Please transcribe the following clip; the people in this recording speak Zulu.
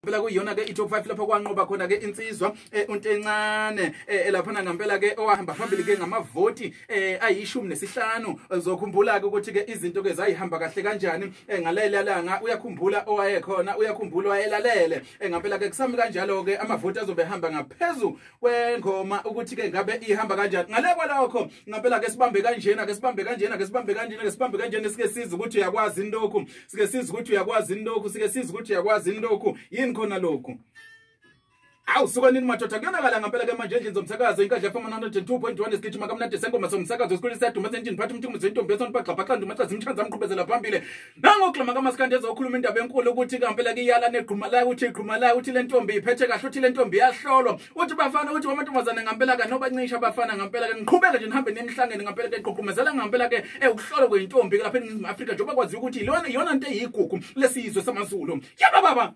Phela kuyona ke i-top 5 lapho kwanqoba khona ke insizwa unto encane laphana ngempela ke owahamba phambili ke ngamavoti ayishumi nesihlanu. Uzokhumbula ke ukuthi ke izinto ke zayihamba kahle kanjani ngalela langa. Uyakhumbula owayekhona, uyakhumbula wayelalele ngempela ke kusami kanjalo ke amavoti azobe hamba ngaphezulu kwengoma ukuthi ke ngabe ihamba kanjani. Ngale kwalokho ngempela ke sibambe kanjena, ke sibambe kanjena, ke sibambe kanjena, ke sibambe kanjena, sike siza ukuthi uyakwazi indokhu, sike siza ukuthi uyakwazi indokhu, sike siza ukuthi uyakwazi indokhu. Yini khona lokhu? Awu suka nini madoda kuyonakala ngempela ke manje endlini zomsakazo inkandla FM 102.1 isigijima kamnandi sengoma somsakazo sikhulu iseduma senjini phathi umthungu zentombi esonibagxabhaxanda umachaza imthanza amqhubezela phambili nangoklama kaMaskandi ezokhuluma indaba enkulu ukuthi ngempela ke iyala neqhuma la uthi iqhuma la uthi lentombi iphethe kahle uthi lentombi yahlolwa uthi bafana uthi amantombazane ngempela ke noba ncisha bafana ngempela ke ngiqhubeka nje nihambe nemhlangene ngempela ke iqhuqhumezela ngempela ke ukuhlolwa kweintombi lapha eNingizimu Afrika njengoba kwaziwa ukuthi yona into eyigugu lesizwe samaZulu yaba baba.